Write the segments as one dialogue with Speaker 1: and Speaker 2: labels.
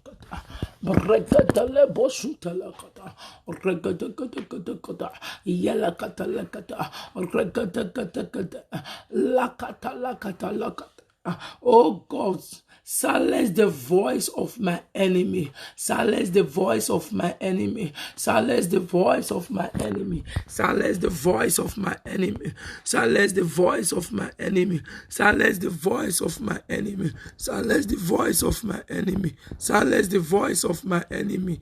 Speaker 1: kata. Rekatele bosuntele kata. Rekata kata. Yala kata la kata. Rekata kata. La kata. Oh God, silence the voice of my enemy. Silence the voice of my enemy. Silence the voice of my enemy. Silence the voice of my enemy. Silence the voice of my enemy. Silence the voice of my enemy. Silence the voice of my enemy. Silence the voice of my enemy.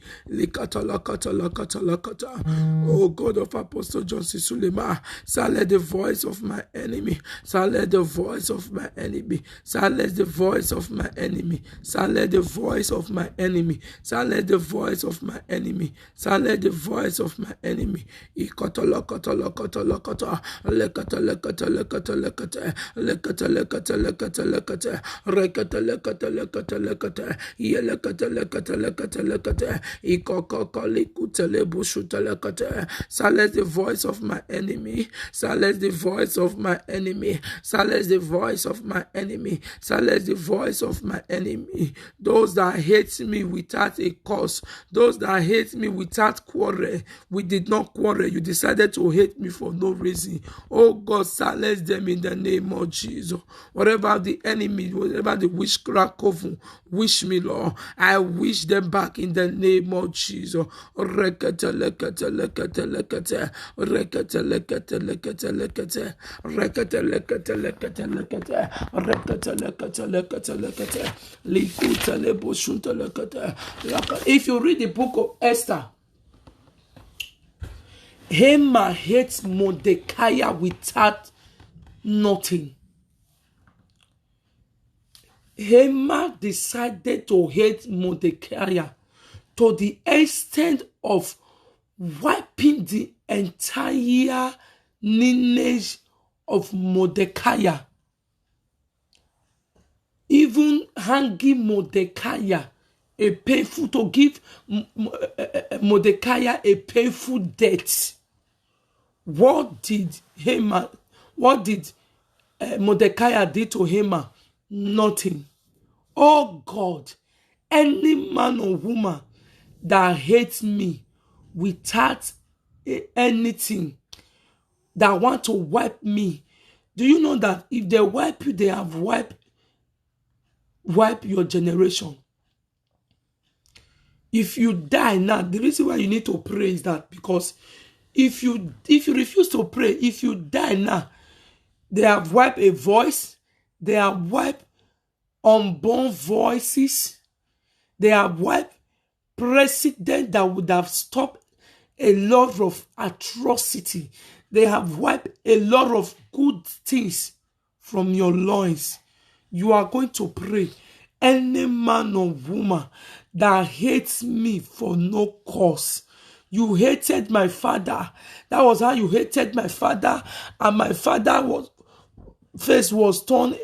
Speaker 1: Oh God of Apostle John C. Suleiman, silence the voice of my enemy. Silence the voice of my enemy. Silence the voice of my enemy. Silence the voice of my enemy. Silence the voice of my enemy. Silence the voice of my enemy. Silence the voice of my enemy. Silence the voice of my enemy. Silence the voice of my enemy. Silence the voice of my enemy. Those that hate me without a cause. Those that hate me without quarrel. We did not quarrel. You decided to hate me for no reason. Oh God, silence them in the name of Jesus. Whatever the enemy, whatever the witchcraft coven wish me, Lord, I wish them back in the name of Jesus. If you read the book of Esther, Haman hates Mordecai without nothing. Haman decided to hate Mordecai to the extent of wiping the entire lineage of Mordecai, even hanging Mordecai a painful, to give Mordecai a painful death. What did Mordecai did to Haman? Nothing. Oh God, any man or woman that hates me without anything, that want to wipe me, do you know that if they wipe you, they have wipe your generation? If you die now, the reason why you need to pray is that because if you refuse to pray, if you die now, they have wiped a voice, they have wiped unborn voices, they have wiped precedent that would have stopped a lot of atrocity. They have wiped a lot of good things from your loins. You are going to pray. Any man or woman that hates me for no cause. You hated my father. That was how you hated my father. And my father face was turned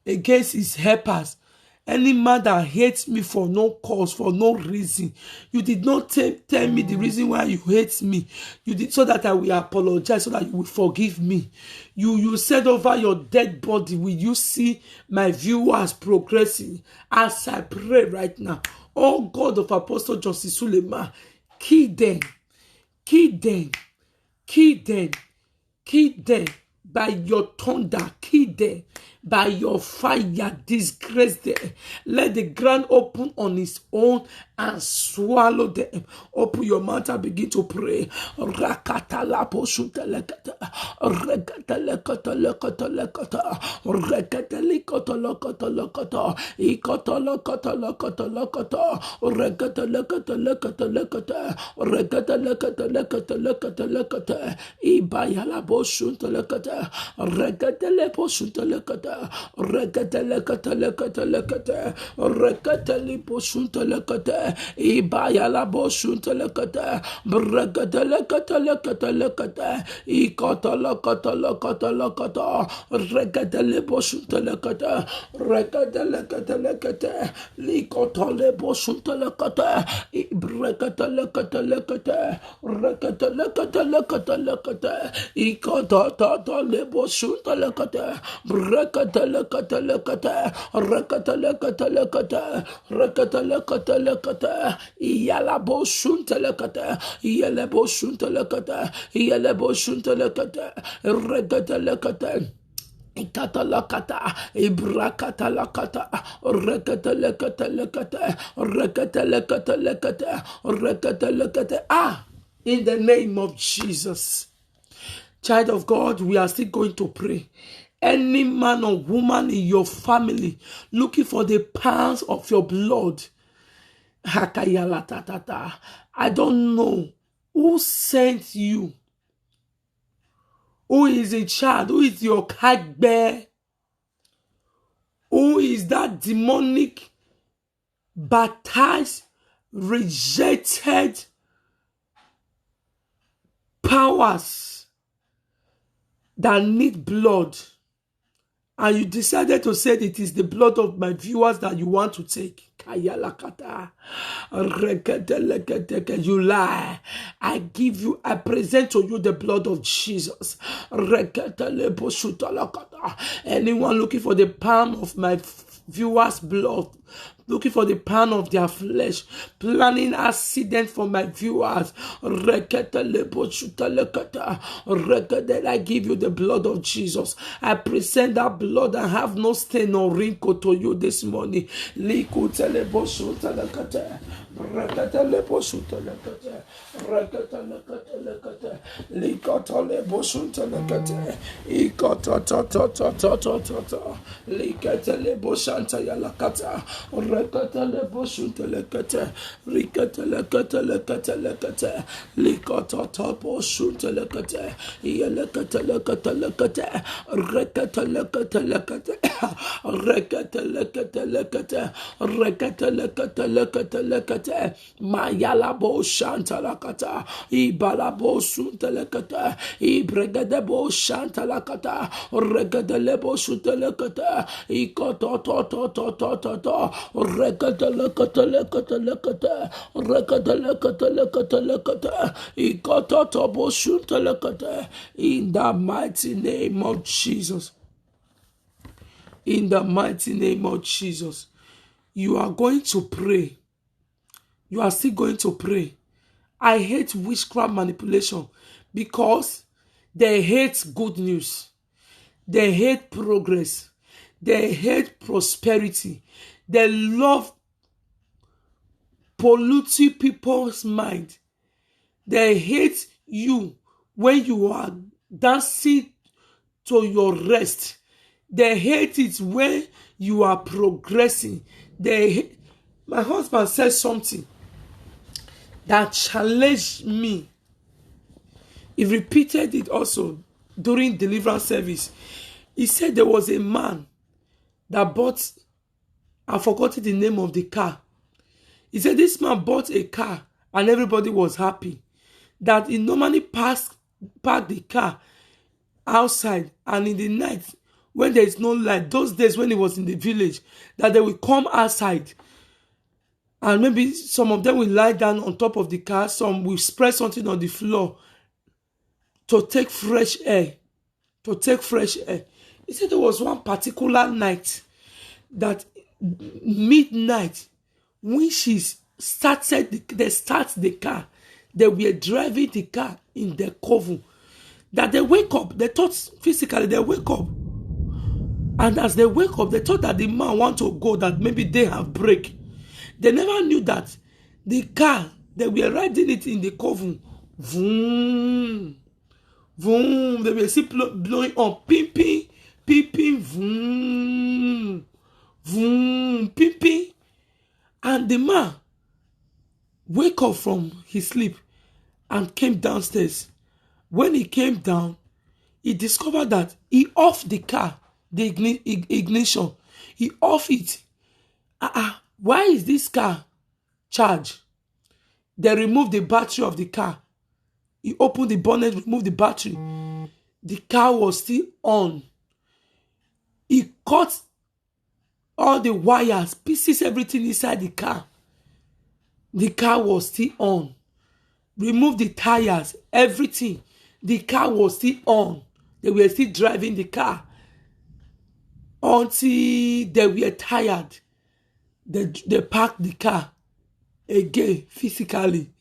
Speaker 1: against his helpers. Any man that hates me for no cause, for no reason. You did not tell me the reason why you hate me. You did so that I will apologize, so that you will forgive me. You said over your dead body, will you see my viewers progressing? As I pray right now, oh God of Apostle John C. Suleiman, kill them by your thunder, kill them by your fire, disgrace them. Let the ground open on its own and swallow them. Open your mouth and begin to pray. ibaya la boshunta lekata, brekata lekata lekata lekata, ikata lekata lekata lekata, rekata le boshunta lekata, rekata lekata lekata, likata le boshunta lekata, ibrekata lekata lekata, rekata lekata lekata lekata, ikata tata le boshunta lekata, brekata lekata lekata, rekata lekata lekata, rekata lekata lekata, iyala boshunta lekata, iyala boshunta lekata, iyala boshunta lekata, rekata lekata. Ikatalakata, Ibrakatalakata, Rekatelekatalekata, Rekatelekatalekata, Rekatelekata. In the name of Jesus. Child of God, we are still going to pray. Any man or woman in your family looking for the pounds of your blood, I don't know who sent you. Who is a child? Who is your cat bear? Who is that demonic, baptized, rejected powers that need blood? And you decided to say it is the blood of my viewers that you want to take. You lie. I present to you the blood of Jesus. Anyone looking for the palm of my viewers' blood, looking for the pound of their flesh, planning accident for my viewers, I give you the blood of Jesus. I present that blood and have no stain or wrinkle to you this morning. Rekatele boshuntelekete, rikatelekatelekatelekete, likotota boshuntelekete, yelekatelekatelekete, rekatelekatelekete, rekatelekatelekete, rekatelekatelekatelekete, mayala boshantalakata, ibala bosuntelekete, ibregede boshantalakata, regedele bosuntelekete, ikototototototo, in the mighty name of Jesus. In the mighty name of Jesus. You are going to pray. You are still going to pray. I hate witchcraft manipulation because they hate good news. They hate progress. They hate prosperity. They love polluting people's mind. They hate you when you are dancing to your rest. They hate it when you are progressing. My husband said something that challenged me. He repeated it also during deliverance service. He said there was a man that bought, I forgot the name of the car. He said this man bought a car and everybody was happy. That he normally parked the car outside, and in the night when there is no light, those days when he was in the village, that they will come outside and maybe some of them will lie down on top of the car, some will spread something on the floor to take fresh air. He said there was one particular night that midnight when they start the car, they were driving the car in the coven. That they wake up, they thought physically they wake up. And as they wake up, they thought that the man want to go, that maybe they have break. They never knew that the car, they were riding it in the coven. Vroom, vroom, they were still blowing on, ping, ping, ping, ping, vroom, vroom, ping, ping. And the man wake up from his sleep and came downstairs. When he came down, he discovered that he off the car, the ignition. He off it. Why is this car charge. They removed the battery of the car. He opened the bonnet, removed the battery. The car was still on. He cut all the wires, pieces, everything inside the car. The car was still on. Remove the tires, everything. The car was still on. They were still driving the car until they were tired. They parked the car again physically.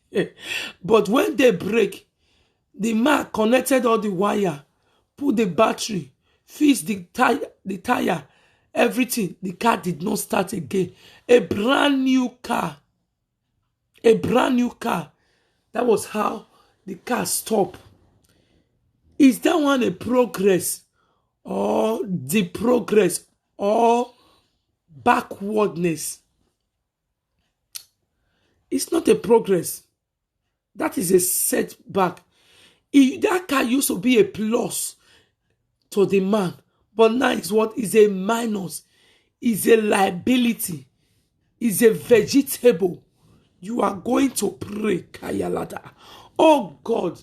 Speaker 1: But when they break, the man connected all the wire, put the battery, fixed the tire, everything. The car did not start again. A brand new car. A brand new car. That was how the car stopped. Is that one a progress or the progress or backwardness? It's not a progress. That is a setback. That car used to be a plus to the man, but now it's what is a minus, is a liability, is a vegetable. You are going to pray, Kayalada. Oh God,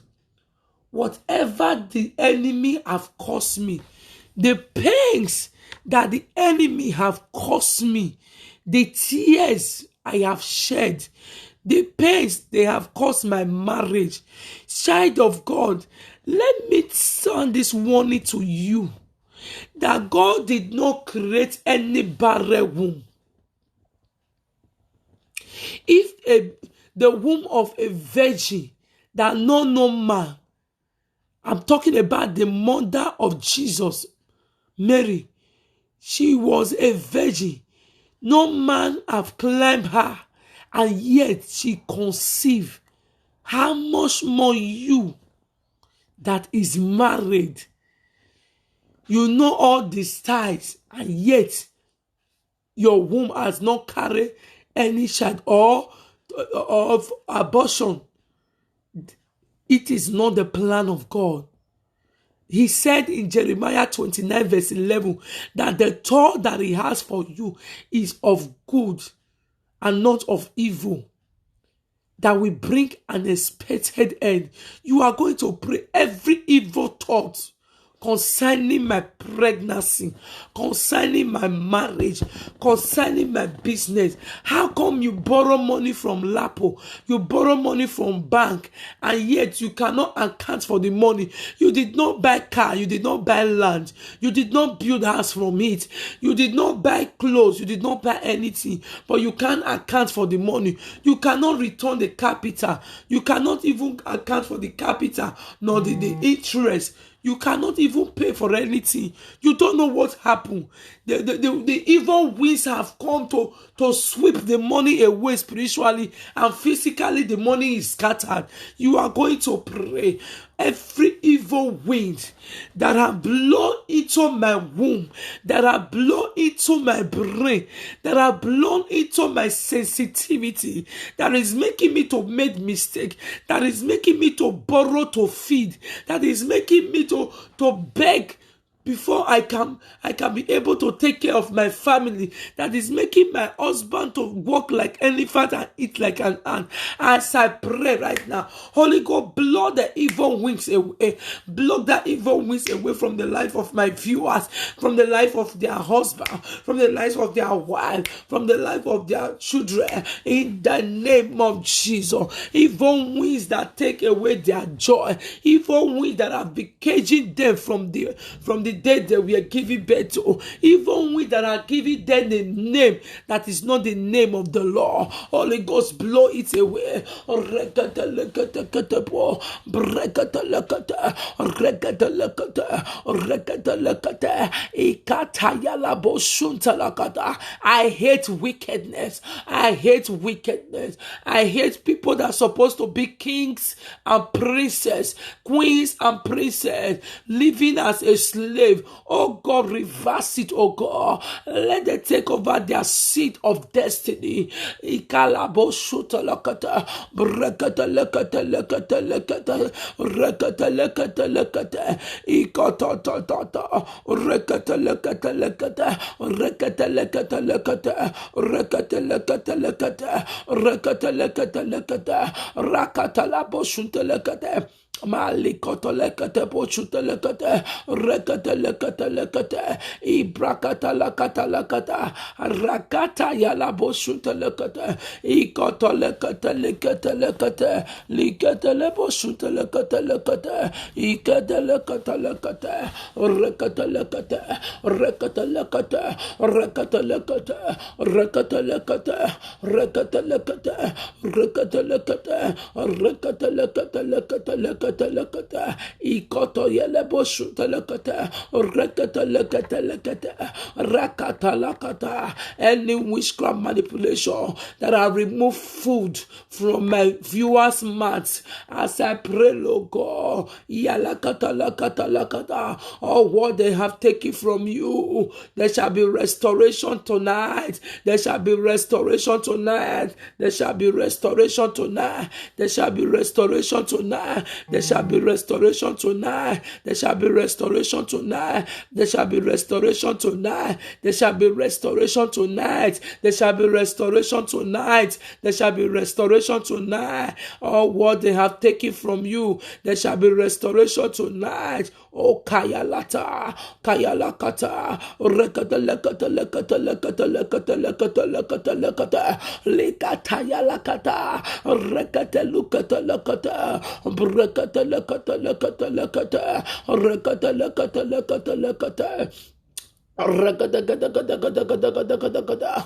Speaker 1: whatever the enemy have caused me, the pains that the enemy have caused me, the tears I have shed, the pains they have caused my marriage. Child of God, let me sound this warning to you that God did not create any barren womb. If the womb of a virgin that no man, I'm talking about the mother of Jesus, Mary, she was a virgin. No man have climbed her, and yet she conceived. How much more you that is married? You know all the styles, and yet your womb has not carried any child or of abortion. It is not the plan of God. He said in Jeremiah 29 verse 11 that the thought that he has for you is of good and not of evil, that will bring an expected end. You are going to pray every evil thought concerning my pregnancy, concerning my marriage, concerning my business. How come you borrow money from Lapo, you borrow money from bank, and yet you cannot account for the money? You did not buy car, you did not buy land, you did not build house from it, you did not buy clothes, you did not buy anything, but you can't account for the money. You cannot return the capital, you cannot even account for the capital nor the interest. You cannot even pay for anything. You don't know what happened. The evil winds have come to sweep the money away spiritually, and physically the money is scattered. You are going to pray. Every evil wind that have blown into my womb, that have blown into my brain, that have blown into my sensitivity, that is making me to make mistake, that is making me to borrow to feed, that is making me to beg before I can be able to take care of my family, that is making my husband to walk like an elephant and eat like an ant. As I pray right now, Holy God, blow the evil wings away. Blow the evil wings away from the life of my viewers, from the life of their husband, from the life of their wife, from the life of their children. In the name of Jesus, evil wings that take away their joy, evil wings that have been caging them from the day that we are giving birth to, even we that are giving them a name that is not the name of the Lord. Holy Ghost, blow it away. I hate wickedness. I hate wickedness. I hate people that are supposed to be kings and princes, queens and princes, living as a slave slave. Oh God, reverse it, oh God. Let them take over their seat of destiny. Ikalabo shuta lakata, brekata lekata lekata lekata, rekata lekata lekata, ikata tata, rekata lekata lekata, rekata lekata lekata, rekata lekata lekata, rekata lekata lekata, rakata labo shunta lekata. Malikoto lekate pochute lekate rekate lekate lekate ibrakata lakata lakata rakata yala boshute lekate ikoto lekate lekate lekate likate le boshute lekate lekate ikate lekate lekate rekate lekate rekate lekate rekate lekate rekate lekate rekate lekate rekate lekate rekate lekate lekate lekata ikoto yele boshuta lekata rekata lekata lekata rakata lakata. Any witchcraft manipulation that I remove food from my viewers' mouths as I pray, Lord God, yalakata lakata lakata. All what they have taken from you, there shall be restoration tonight. There shall be restoration tonight. There shall be restoration tonight. There shall be restoration tonight. There shall be restoration tonight. There shall be restoration tonight. There shall be restoration tonight. There shall be restoration tonight. There shall be restoration tonight. There shall be restoration tonight. All what they have taken from you, there shall be restoration tonight. Oh kayalata, kayalakata, rekata lekata lekata lekata lekata lekata lekata lekata lekata yalakata, rekata lukata lekata, rekata lekata lekata lekata, rekata lekata lekata lekata. Rakata kata kata kata kata kata kata kata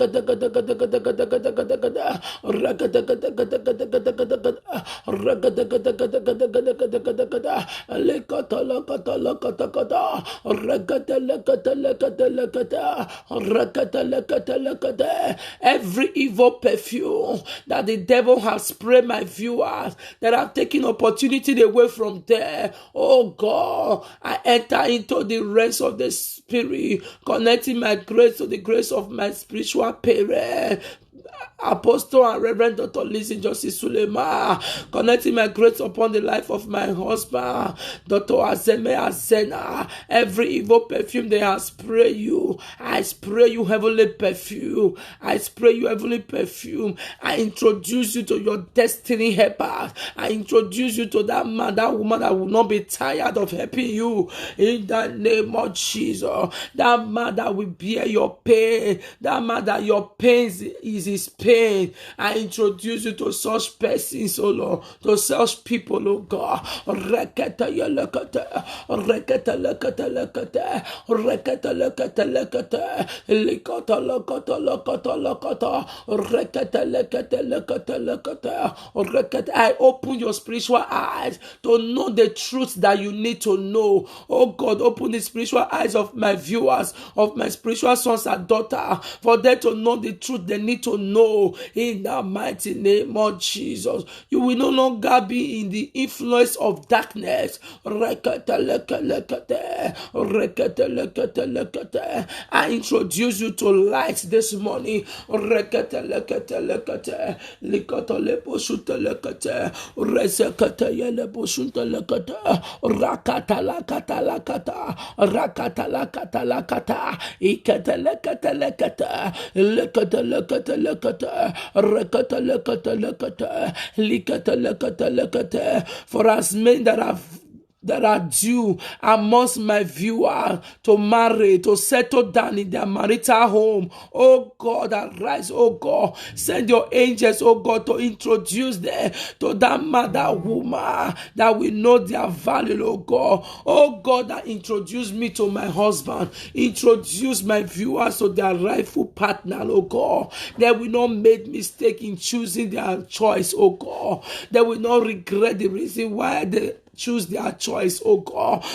Speaker 1: rakata kata kata kata kata kata kata kata rakata kata kata kata kata kata kata rakata kata kata kata kata kata kata kata lekata lekata lekata kata rakata lekata lekata lekata rakata lekata lekata. Every evil perfume that the devil has sprayed my viewers, that have taken opportunity away from there, oh God, I enter into the rest of the Spirit, connecting my grace to the grace of my spiritual parent, Apostle and Reverend Dr. Lizzie Justice Sulema, connecting my grace upon the life of my husband, Dr. Azeme Azena. Every evil perfume they have sprayed you, I spray you heavenly perfume. I spray you heavenly perfume. I introduce you to your destiny helper. I introduce you to that man, that woman that will not be tired of helping you in the name of Jesus. That man that will bear your pain, that man that your pain is his pain. I introduce you to such persons, oh Lord, to such people, oh God. Rekata yalakata, rekata lakata lakata, rekata lakata lakata, likata lakata lakata lakata, rekata lakata lakata lakata, rekata. I open your spiritual eyes to know the truth that you need to know. Oh God, open the spiritual eyes of my viewers, of my spiritual sons and daughters, for them to know the truth they need to know. In the mighty name of Jesus, you will no longer be in the influence of darkness. I introduce you to light this morning. For as men that are due amongst my viewers to marry, to settle down in their marital home, oh God, arise, oh God, send your angels, oh God, to introduce them to that man, that woman that will know their value, oh God. Oh God, that introduce me to my husband, introduce my viewers to their rightful partner, oh God. They will not make mistake in choosing their choice, oh God. They will not regret the reason why they choose their choice, oh God.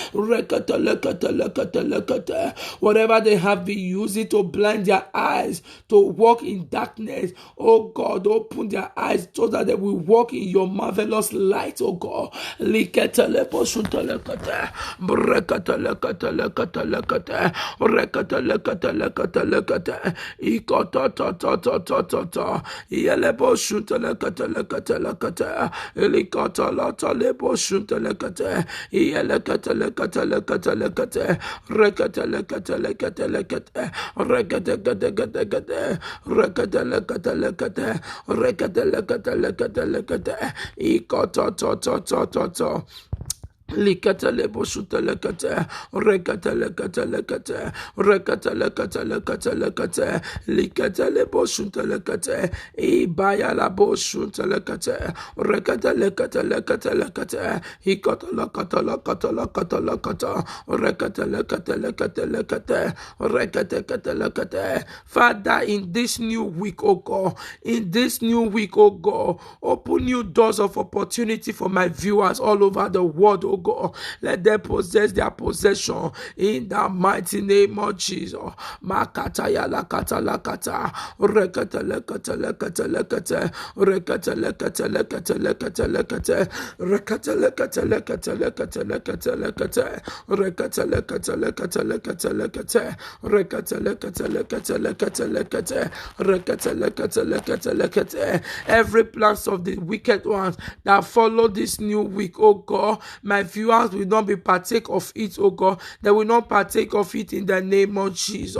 Speaker 1: Whatever they have been using to blind their eyes, to walk in darkness, oh God, open their eyes so that they will walk in your marvelous light, oh God. Likatelebo shutelekate, rekatelekatelekate, rekatelekatelekatelekate, likatelebo shutelekate, ibayalabo shutelekate, rekatelekatelekatelekate, hikotelekatelekatelekatelekate, rekatelekatelekatelekate, rekatelekatelekate. Father, in this new week, oh God, open new doors of opportunity for my viewers all over the world, oh God. Let them possess their possession in the mighty name of Jesus. Makata yala kata la kata, rekata lekata lekata lekata, rekata lekata lekata lekata lekata, rekata lekata lekata lekata lekata lekata, rekata lekata lekata lekata lekata, rekata lekata lekata lekata lekata, rekata lekata lekata lekata. Every plans of the wicked ones that follow this new week, oh God, my viewers will not be partake of it, oh God. They will not partake of it in the name of Jesus.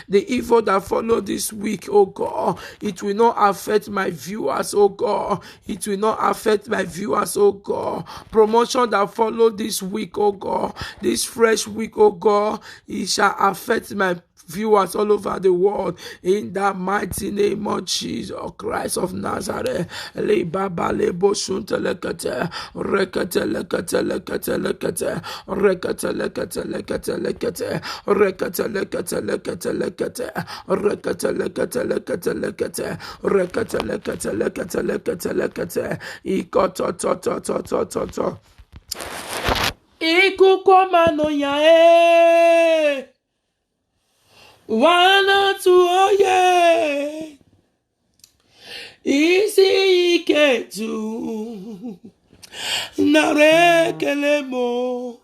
Speaker 1: The evil that follow this week, oh God, it will not affect my viewers, oh God. It will not affect my viewers, oh God. Promotion that follow this week, oh God, this fresh week, oh God, it shall affect my viewers all over the world in the mighty name of Jesus Christ of Nazareth. Le baba le boshunta lekate, rekate lekate lekate lekate, rekate lekate lekate lekate, rekate lekate lekate lekate, rekate lekate lekate lekate, rekate lekate lekate lekate lekate, ikoto to to to to to to. Ikuko mano ya Wana tu oye isi iketu narekelemo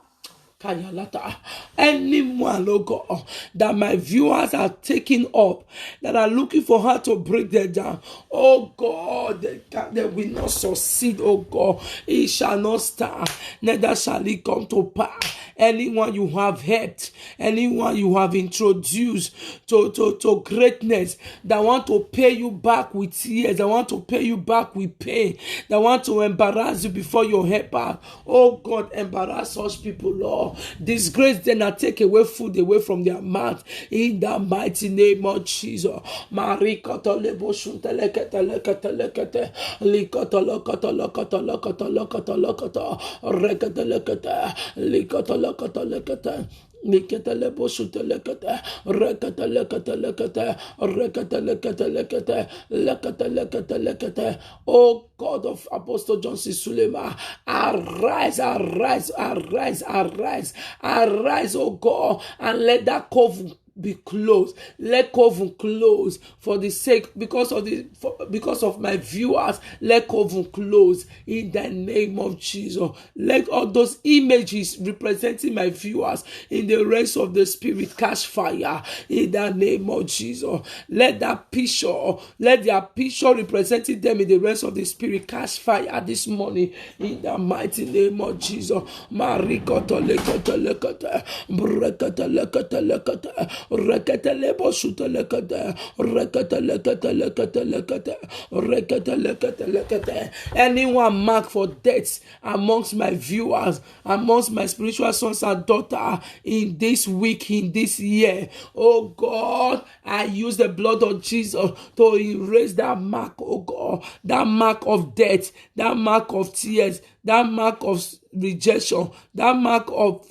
Speaker 1: Kayalata. Anyone, oh God, that my viewers are taking up, that are looking for her to break them down, oh God, they will not succeed, oh God. It shall not stand, neither shall it come to pass. Anyone you have helped, anyone you have introduced to greatness, that want to pay you back with tears, that want to pay you back with pain, that want to embarrass you before your helper, oh God, embarrass such people, Lord. Disgrace them and take away food away from their mouth in the mighty name of Jesus. Oh God of Apostle John C. Suleiman, arise, arise, arise, arise, arise, oh God, and let that covenant be closed. Let coven close for the sake because of my viewers. Let coven close in the name of Jesus. Let all those images representing my viewers in the race of the spirit catch fire in the name of Jesus. Let that picture, let their picture representing them in the race of the spirit catch fire this morning in the mighty name of Jesus. Rekatelebo shutelekate, rekatelekate. Anyone marked for death amongst my viewers, amongst my spiritual sons and daughters in this week, in this year, oh God, I use the blood of Jesus to erase that mark, oh God, that mark of death, that mark of tears, that mark of rejection, that mark of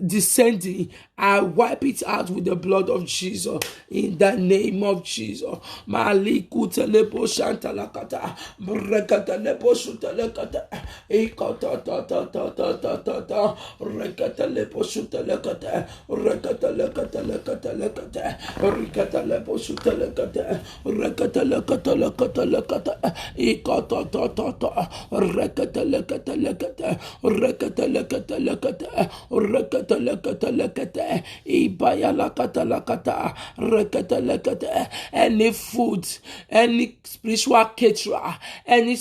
Speaker 1: descending, I wipe it out with the blood of Jesus. In the name of Jesus. Malikuta lepo shanta lakata. Rekata lepo shuta lekata. Ikata ta ta ta ta ta ta ta. Rekata lepo shuta lekata. Rekata lekata lekata lekata. Rekata lepo shuta lekata. Rekata lekata lekata lekata. Ikata ta ta ta. Rekata lekata lekata. Rekata lekata lekata. Rekata lekata lekata. Ibaya lakata lakata. Rekata lekata. Any food, any spiritual caterer, any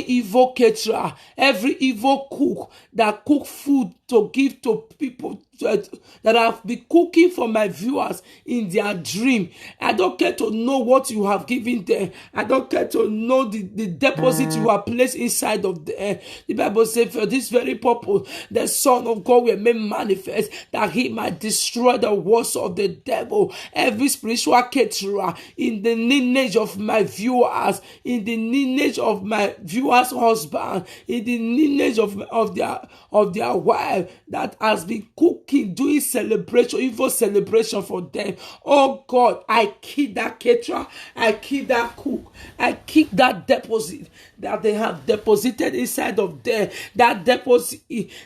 Speaker 1: evil caterer, every evil cook that cook food to give to people that have been cooking for my viewers in their dream. I don't care to know what you have given them. I don't care to know the deposit you have placed inside of them. The Bible says, for this very purpose, the Son of God will make manifest that he might destroy the works of the devil. Every spiritual caterer in the lineage of my viewers, in the lineage of my viewers' husband, in the lineage of their wife that has been cooking, doing celebration, evil celebration for them. Oh God, I kill that caterer, I kill that cook, I kill that deposit that they have deposited inside of them, that deposit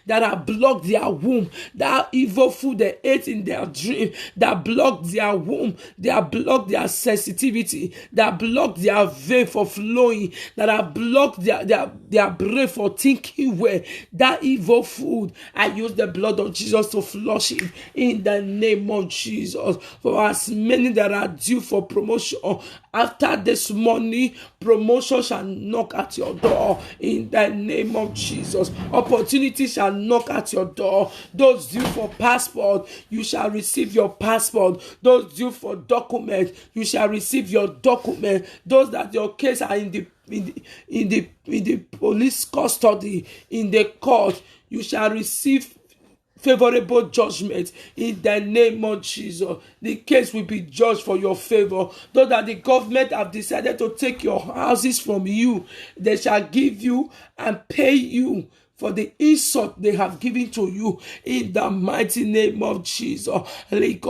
Speaker 1: that have blocked their womb, that evil food they ate in their dream, that blocked their womb, that blocked their sensitivity, that blocked their vein for flowing, that have blocked their brain for thinking well. That evil food, I use the blood of Jesus to flush it in the name of Jesus. For as many that are due for promotion, after this morning, promotion shall knock at your door in the name of Jesus. Opportunity shall knock at your door. Those due for passport, you shall receive your passport. Those due for document, you shall receive your document. Those that your case are in the police custody, in the court, you shall receive favorable judgment in the name of Jesus. The case will be judged for your favor. Though that the government have decided to take your houses from you, they shall give you and pay you for the insult they have given to you in the mighty name of Jesus. Those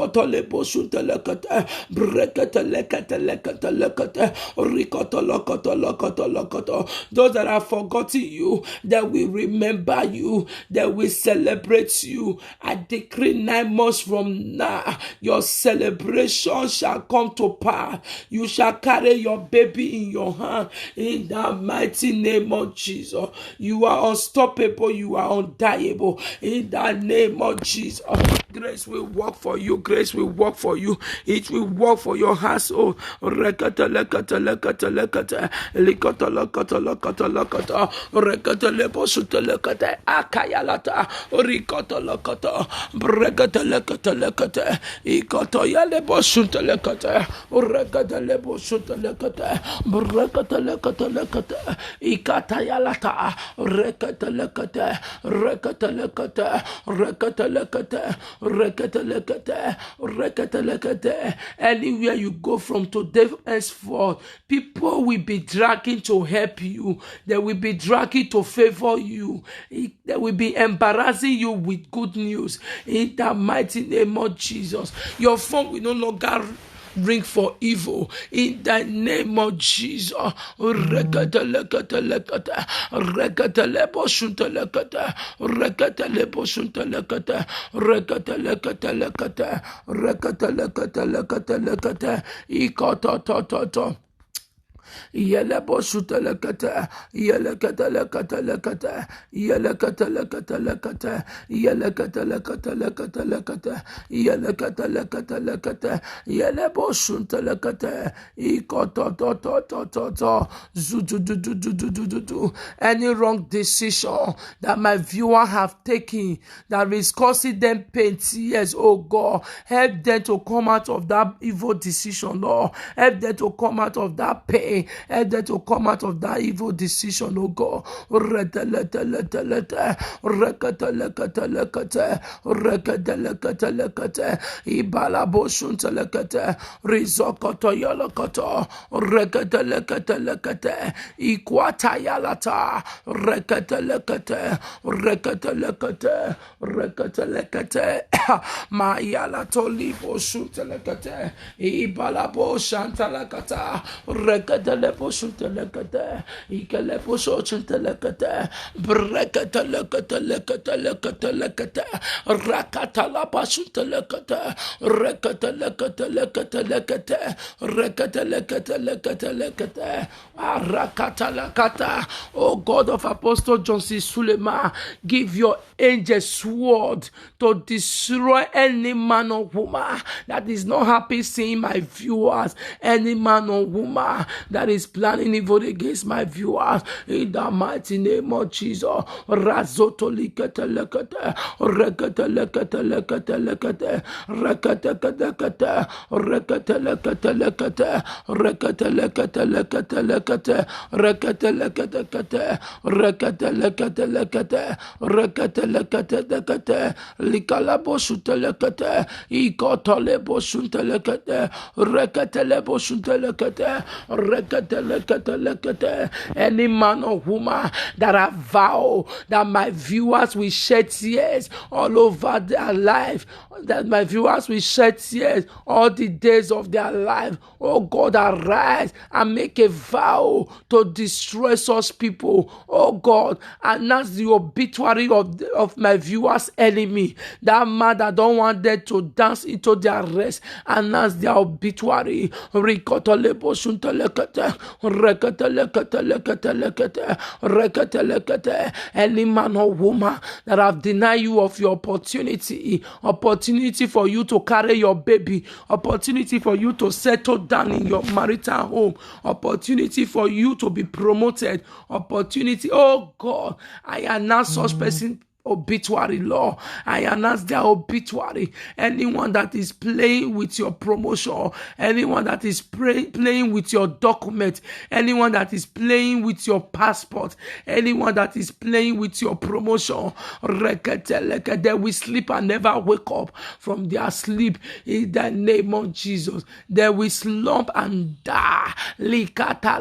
Speaker 1: that have forgotten you, that will remember you, that will celebrate you. I decree 9 months from now, your celebration shall come to pass. You shall carry your baby in your hand in the mighty name of Jesus. You are unstoppable. You are undeniable in the name of Jesus. Grace will work for you. Grace will work for you. It will work for your household. Rekata lekata lekata lekata likata lekata lekata lekata rekata leposuta lekata akayalata rikata lekata rekata lekata lekata ikata yaleposuta lekata rekata leposuta lekata rekata lekata lekata ikata yalata rekata lekata rekata lekata rekata lekata rekata. Anywhere you go from today henceforth, people will be dragging to help you. They will be dragging to favor you. They will be embarrassing you with good news. In the mighty name of Jesus, your phone will no longer ring for evil in the name of Jesus. Rekata lekata lekata rekata leposunta lekata rekata leposunta lekata rekata lekata lekata rekata lekata lekata lekata ikata ta ta ta. Yelebo sutelekata, yelekata lekata lekata, yelekata lekata lekata, yelekata lekata lekata lekata, yelekata lekata lekata, yelebo sutelekata, ikoto to to to to to, zudududududududu. Any wrong decision that my viewer have taken that is causing them pain, tears, oh God, help them to come out of that evil decision, Lord. Help them to come out of that pain. day. Help them to come out of that evil decision, oh God. Ibalabo shuntelekete, rizokoto yolokoto, reketelekete, ikwata yalata, reketelekete, mayalato libo shuntelekete, ibalabo shantalakata, reketelebo shuntelekete, ikelebo shuntelekete, breketelekete, rakatalaba shuntelekete, oh God of Apostle John C. Suleiman, give your angels sword to destroy any man or woman that is not happy seeing my viewers, any man or woman that is planning evil against my viewers, in the mighty name of Jesus. Razoto likete lekete, rekete lekete lekete lekete, rekete lekete rekete lekete lekete, rekete lekete lekete lekete, rekete lekete lekete, rekete lekete lekete, rekete lekete lekete, likalabo shute lekete, ikotolebo shute lekete, rekete lebo shute lekete, rekete lekete lekete. Any man or woman that I vow that my viewers will shed tears all over their life, that my viewers will shed tears all the days of their life. Oh God, arise and make a vow to destroy such people. Oh God, announce the obituary of my viewers' enemy. That man that don't want them to dance into their rest, announce their obituary. Any man or woman that have denied you of your opportunity for you to carry your baby, opportunity for you to settle down in your marital home, opportunity for you to be promoted, opportunity, oh God, I announce such person obituary law. I announce their obituary. Anyone that is playing with your promotion, anyone that is playing with your document, anyone that is playing with your passport, anyone that is playing with your promotion, they will sleep and never wake up from their sleep in the name of Jesus. They will slump and die. Lekata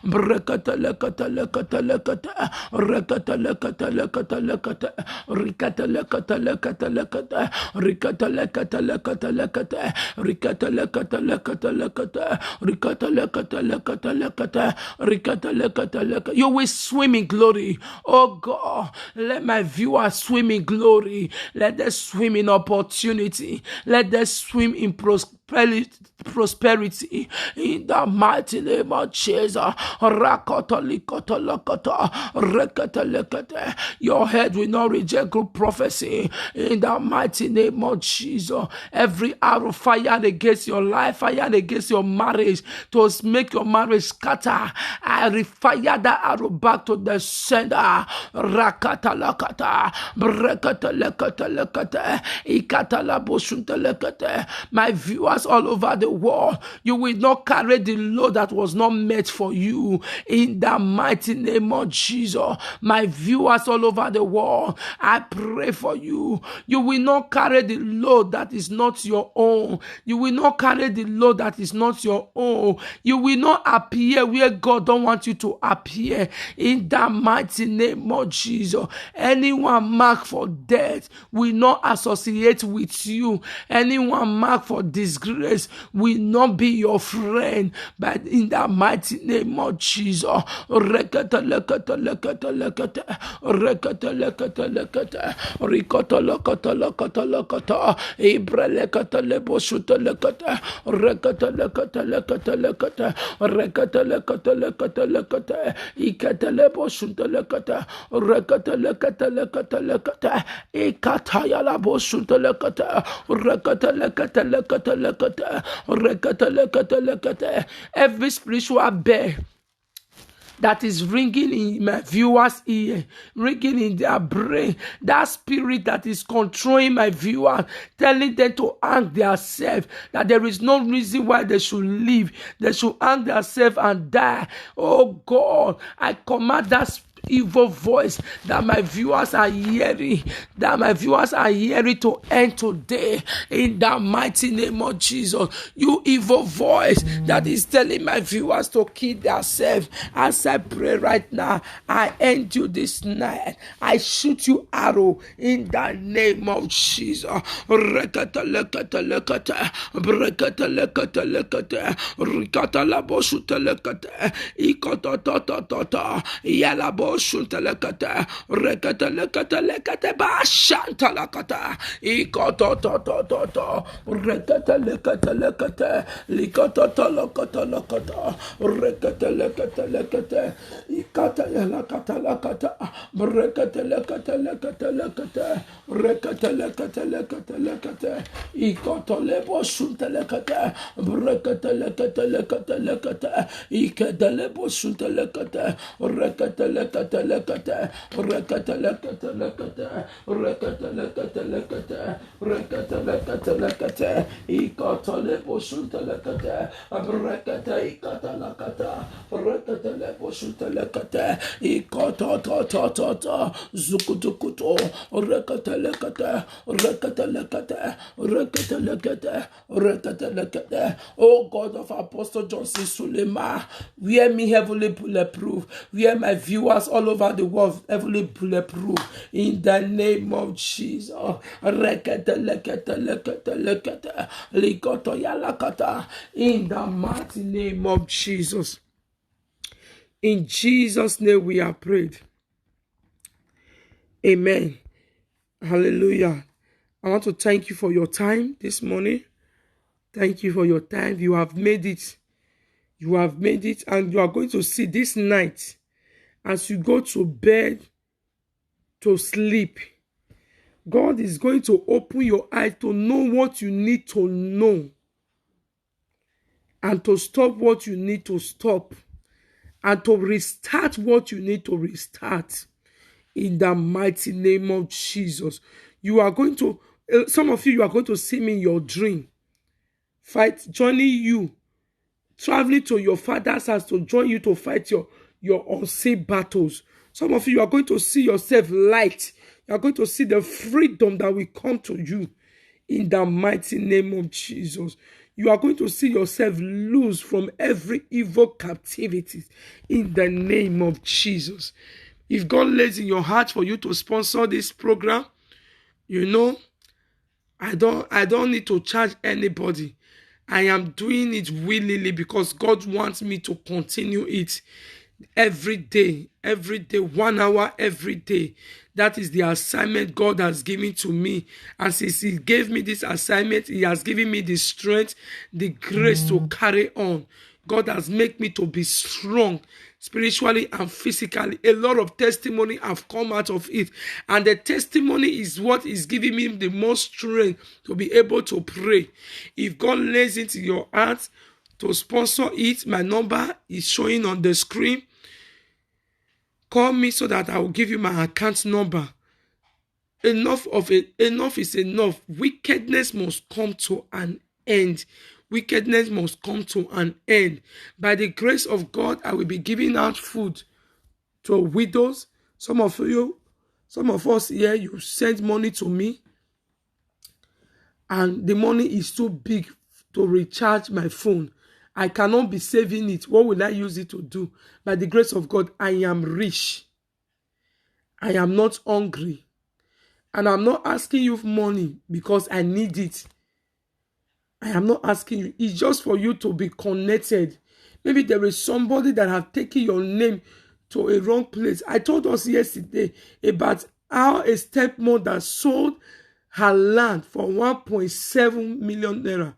Speaker 1: brekata lekata lekata lekata rekata lekata lekata lekata rikata lekata lekata lekata rikata lekata lekata lekata rikata lekata lekata lekata rikata lekata lekata lekata rikata lekata lekata. You will swim in glory. Oh God, let my viewers swim in glory. Let them swim in opportunity. Let them swim in prosperity in the mighty name of Jesus. Your head will not reject good prophecy in the mighty name of Jesus. Every arrow fired against your life, fired against your marriage to make your marriage scatter, I refire that arrow back to the sender. My viewers all over the world, you will not carry the load that was not meant for you in the mighty name of Jesus. My viewers all over the world, I pray for you. You will not carry the load that is not your own. You will not carry the load that is not your own. You will not appear where God don't want you to appear in the mighty name of Jesus. Anyone marked for death will not associate with you. Anyone marked for disgrace will not be your friend, but in the mighty name of Jesus. Rekata lekata lekata lekata rekata lekata lekata rikata lekata lekata lekata ibra lekata lebo shuta lekata rekata lekata lekata lekata rekata lekata lekata lekata ikata lebo shuta lekata rekata lekata lekata lekata ikata ya lebo shuta lekata rekata lekata lekata lekata rekata lekata lekata. Every spiritual bear that is ringing in my viewers' ear, ringing in their brain, that spirit that is controlling my viewers, telling them to hang themselves, that there is no reason why they should live, they should hang themselves and die. Oh God, I command that evil voice that my viewers are hearing, to end today in the mighty name of Jesus. You evil voice that is telling my viewers to kill themselves, as I pray right now, I end you this night. I shoot you arrow in the name of Jesus. Rekata lekata lekata, brekata lekata lekata, rikata labo shuta lekata, ikota tota tota, yalabo shunta lekata, rekata lekata lekata ba shanta lekata, ikota tota tota, rekata lekata lekata, likata lekata lekata, rekata lekata lekata, ikata lekata lekata, brekata lekata lekata lekata, rekata lekata lekata lekata, ikata lebo shunta lekata, brekata lekata lekata lekata, ikata lebo shunta lekata, rekata lekata lekata, rekata lekata lekata, rekata lekata lekata, rekata lekata lekata, ikata lebo shunta lekata, rekata ikata lekata, rekata lebo shunta lekata, ikata ta ta ta ta, zukutukuto, rekata lekata, rekata lekata, rekata lekata, rekata lekata. Oh God of Apostle Johnson Suleiman, wear me heavily bulletproof, wear my viewers all over the world heavily bulletproof in the name of Jesus. Rekata lekata lekata lekata, likoto yalakata, in the mighty name of Jesus. In Jesus' name we are prayed. Amen. Hallelujah. I want to thank you for your time this morning. Thank you for your time. You have made it. You have made it, and you are going to see this night as you go to bed to sleep. God is going to open your eyes to know what you need to know and to stop what you need to stop and to restart what you need to restart in the mighty name of Jesus. You are going to, some of you are going to see me in your dream, joining you, traveling to your father's house to join you to fight your unseen battles. Some of you are going to see yourself light. You are going to see the freedom that will come to you in the mighty name of Jesus. You are going to see yourself loose from every evil captivity in the name of Jesus. If God lays in your heart for you to sponsor this program, you know, I don't need to charge anybody. I am doing it willingly because God wants me to continue it every day, 1 hour every day. That is the assignment God has given to me. And since He gave me this assignment, He has given me the strength, the grace to carry on. God has made me to be strong spiritually and physically. A lot of testimony have come out of it. And the testimony is what is giving me the most strength to be able to pray. If God lays into your heart to sponsor it, my number is showing on the screen. Call me so that I will give you my account number. Enough of it. Enough is enough. Wickedness must come to an end. Wickedness must come to an end. By the grace of God, I will be giving out food to widows. Some of us here, you send money to me, and the money is too big to recharge my phone. I cannot be saving it. What will I use it to do? By the grace of God, I am rich. I am not hungry. And I'm not asking you for money because I need it. I am not asking you. It's just for you to be connected. Maybe there is somebody that have taken your name to a wrong place. I told us yesterday about how a stepmother sold her land for 1.7 million naira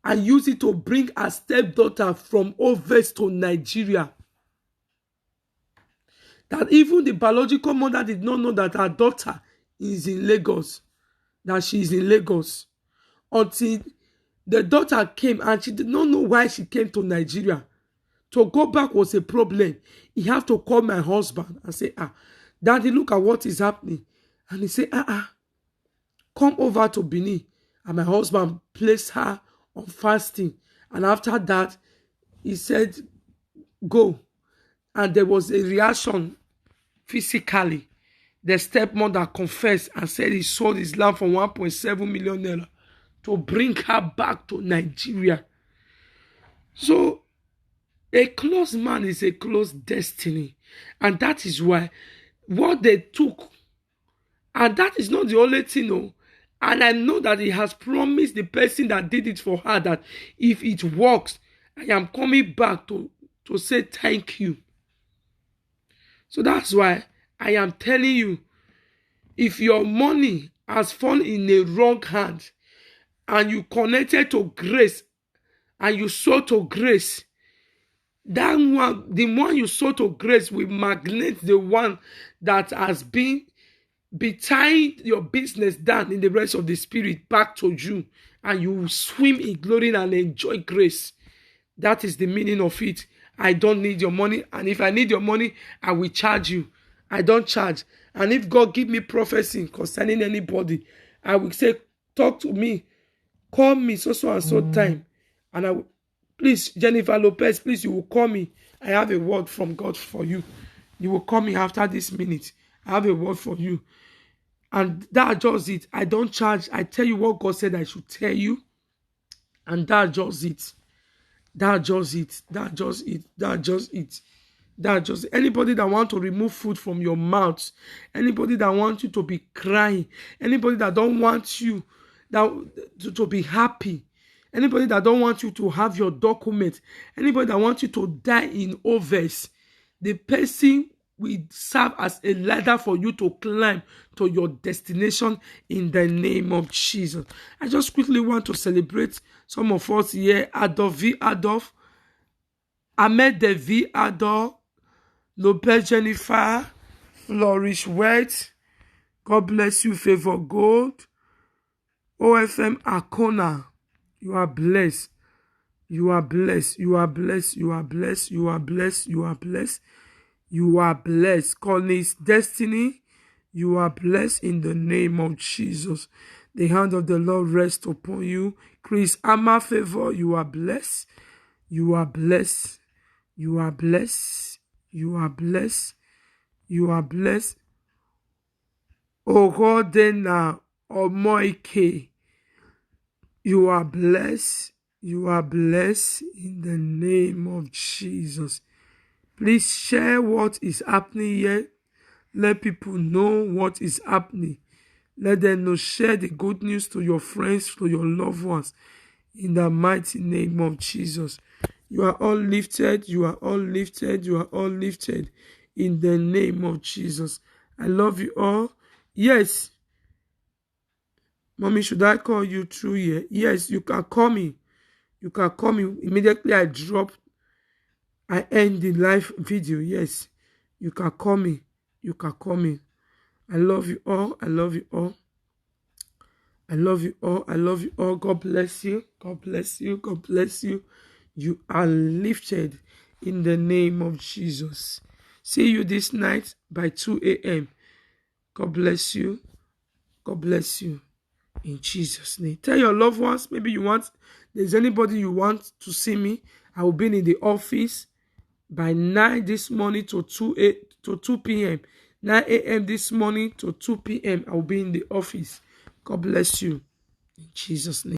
Speaker 1: and used it to bring her stepdaughter from Overs to Nigeria. That even the biological mother did not know that her daughter is in Lagos, that she is in Lagos, until the daughter came and she did not know why she came to Nigeria To go back was a problem. He had to call my husband and say, Daddy, look at what is happening. And he said, come over to Benin. And my husband placed her on fasting. And after that, he said, go. And there was a reaction physically. The stepmother confessed and said he sold his land for 1.7 million naira to bring her back to Nigeria. So, a close man is a close destiny. And that is why what they took, and that is not the only thing, no. And I know that he has promised the person that did it for her that if it works, I am coming back to say thank you. So that's why I am telling you, if your money has fallen in a wrong hand and you connected to grace and you sold to grace, that one, the one you sold to grace will magnet the one that has been tying your business down in the rest of the spirit back to you, and you will swim in glory and enjoy grace. That is the meaning of it. I don't need your money, and if I need your money, I will charge you. I don't charge. And if God give me prophecy concerning anybody, I will say, talk to me, call me so and so time, and I will, please, Jennifer Lopez, please, you will call me. I have a word from God for you. You will call me after this minute. I have a word for you. And that's just it. I don't charge. I tell you what God said I should tell you. And that's just it. That's just it. That's just it. That's just it. That's just it. Anybody that wants to remove food from your mouth, anybody that wants you to be crying, anybody that don't want you to be happy, anybody that don't want you to have your document, anybody that wants you to die in overs, the person will serve as a ladder for you to climb to your destination in the name of Jesus. I just quickly want to celebrate some of us here. Adolf V. Adolf, Ahmed V. Adolf, Lopez Jennifer, Flourish Wet, God bless you, Favor Gold, OFM Akona, you are blessed. You are blessed. You are blessed. You are blessed. You are blessed. You are blessed. You are blessed. Connie's Destiny, you are blessed in the name of Jesus. The hand of the Lord rest upon you. Chris Amma Favor, you are blessed. You are blessed. You are blessed. You are blessed. You are blessed. Ogodena Omoike, you are blessed. You are blessed in the name of Jesus. Please share what is happening here. Let people know what is happening. Let them know. Share the good news to your friends, to your loved ones. In the mighty name of Jesus. You are all lifted. You are all lifted. You are all lifted. In the name of Jesus. I love you all. Yes. Mommy, should I call you through here? Yes, you can call me. You can call me. Immediately I drop. I end the live video. Yes, you can call me. You can call me. I love you all. I love you all. I love you all. I love you all. God bless you. God bless you. God bless you. You are lifted in the name of Jesus. See you this night by 2 a.m. God bless you. God bless you. In Jesus' name. Tell your loved ones, maybe there's anybody you want to see me. I will be in the office by 9 this morning to 2 p.m. 9 a.m. this morning to 2 p.m. I will be in the office. God bless you. In Jesus' name.